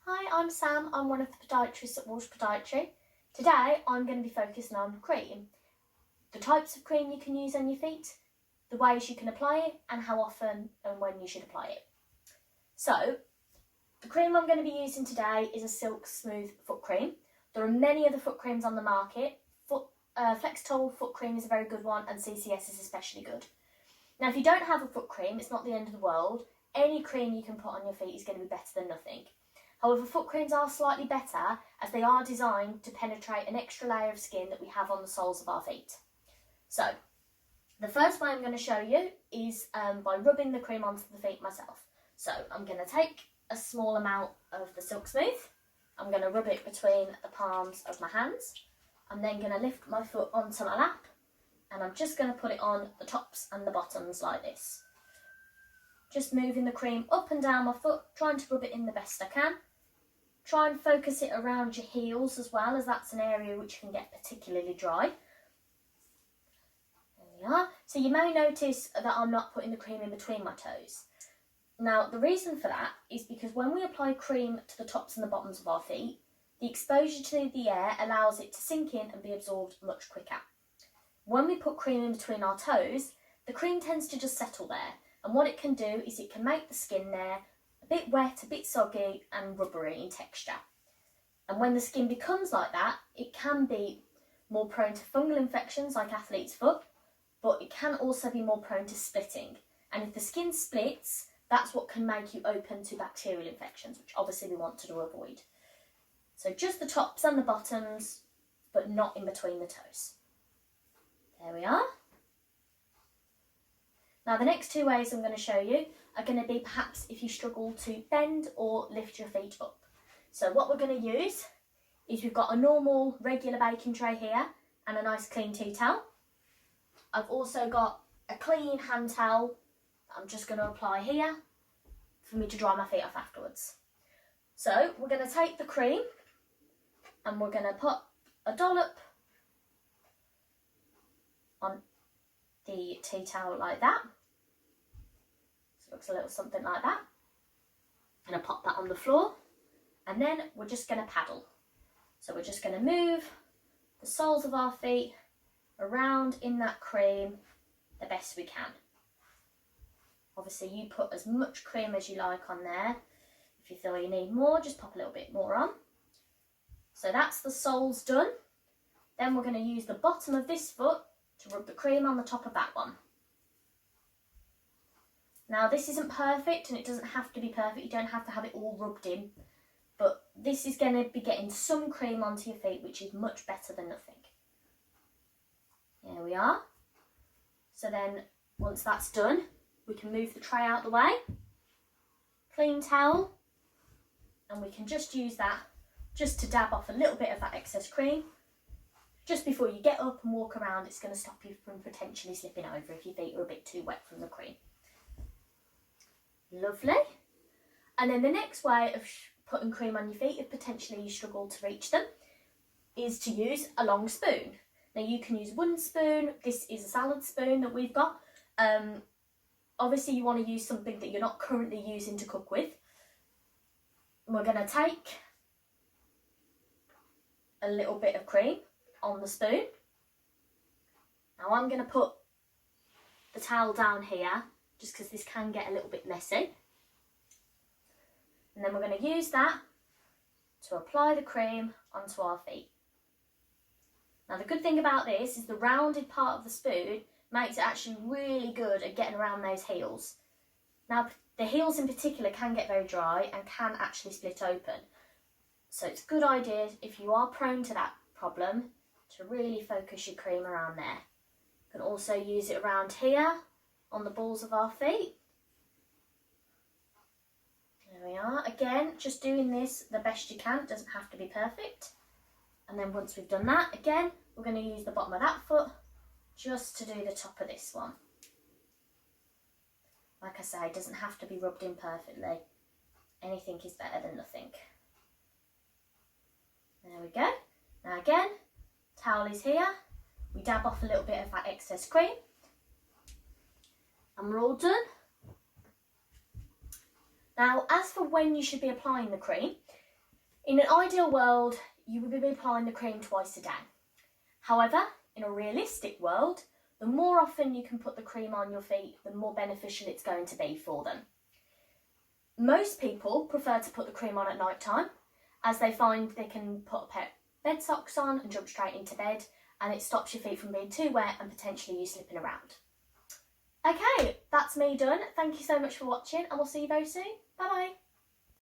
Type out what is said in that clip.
Hi, I'm Sam. I'm one of the podiatrists at Walsh Podiatry. Today I'm going to be focusing on cream, the types of cream you can use on your feet, the ways you can apply it and how often and when you should apply it. So, the cream I'm going to be using today is a Silk Smooth foot cream. There are many other foot creams on the market. Flextol foot cream is a very good one and CCS is especially good. Now if you don't have a foot cream, it's not the end of the world. Any cream you can put on your feet is going to be better than nothing. However, foot creams are slightly better as they are designed to penetrate an extra layer of skin that we have on the soles of our feet. So, the first way I'm going to show you is by rubbing the cream onto the feet myself. So, I'm going to take a small amount of the Silk Smooth. I'm going to rub it between the palms of my hands. I'm then going to lift my foot onto my lap and I'm just going to put it on the tops and the bottoms like this. Just moving the cream up and down my foot, trying to rub it in the best I can. Try and focus it around your heels as well, as that's an area which can get particularly dry. There we are. So you may notice that I'm not putting the cream in between my toes. Now the reason for that is because when we apply cream to the tops and the bottoms of our feet, the exposure to the air allows it to sink in and be absorbed much quicker. When we put cream in between our toes, the cream tends to just settle there, and what it can do is it can make the skin there a bit wet, a bit soggy and rubbery in texture. And when the skin becomes like that, it can be more prone to fungal infections like athlete's foot, but it can also be more prone to splitting. And if the skin splits, that's what can make you open to bacterial infections, which obviously we want to avoid. So just the tops and the bottoms, but not in between the toes. There we are. Now the next two ways I'm going to show you are going to be perhaps if you struggle to bend or lift your feet up. So what we're going to use is we've got a normal regular baking tray here and a nice clean tea towel. I've also got a clean hand towel that I'm just going to apply here for me to dry my feet off afterwards. So we're going to take the cream and we're going to put a dollop on the tea towel like that. So it looks a little something like that. I'm going to pop that on the floor and then we're just going to paddle. So we're just going to move the soles of our feet around in that cream the best we can. Obviously you put as much cream as you like on there. If you feel you need more, just pop a little bit more on. So that's the soles done. Then we're going to use the bottom of this foot to rub the cream on the top of that one. Now this isn't perfect and it doesn't have to be perfect, you don't have to have it all rubbed in, but this is going to be getting some cream onto your feet, which is much better than nothing. There we are. So then once that's done, we can move the tray out the way, clean towel, and we can just use that just to dab off a little bit of that excess cream. Just before you get up and walk around, it's going to stop you from potentially slipping over if your feet are a bit too wet from the cream. Lovely. And then the next way of putting cream on your feet, if potentially you struggle to reach them, is to use a long spoon. Now you can use a wooden spoon. This is a salad spoon that we've got. Obviously you want to use something that you're not currently using to cook with. We're going to take a little bit of cream on the spoon. Now I'm going to put the towel down here just because this can get a little bit messy. And then we're going to use that to apply the cream onto our feet. Now the good thing about this is the rounded part of the spoon makes it actually really good at getting around those heels. Now the heels in particular can get very dry and can actually split open. So it's a good idea if you are prone to that problem to really focus your cream around there. You can also use it around here on the balls of our feet. There we are. Again, just doing this the best you can. It doesn't have to be perfect. And then once we've done that, again, we're going to use the bottom of that foot just to do the top of this one. Like I say, it doesn't have to be rubbed in perfectly. Anything is better than nothing. There we go. Now again, towel is here. We dab off a little bit of that excess cream. And we're all done. Now, as for when you should be applying the cream, In an ideal world, you would be applying the cream twice a day. However, in a realistic world, the more often you can put the cream on your feet, the more beneficial it's going to be for them. Most people prefer to put the cream on at night time, as they find they can put a pair of bed socks on and jump straight into bed, and it stops your feet from being too wet and potentially you slipping around. Okay, that's me done. Thank you so much for watching, and we'll see you very soon. Bye bye.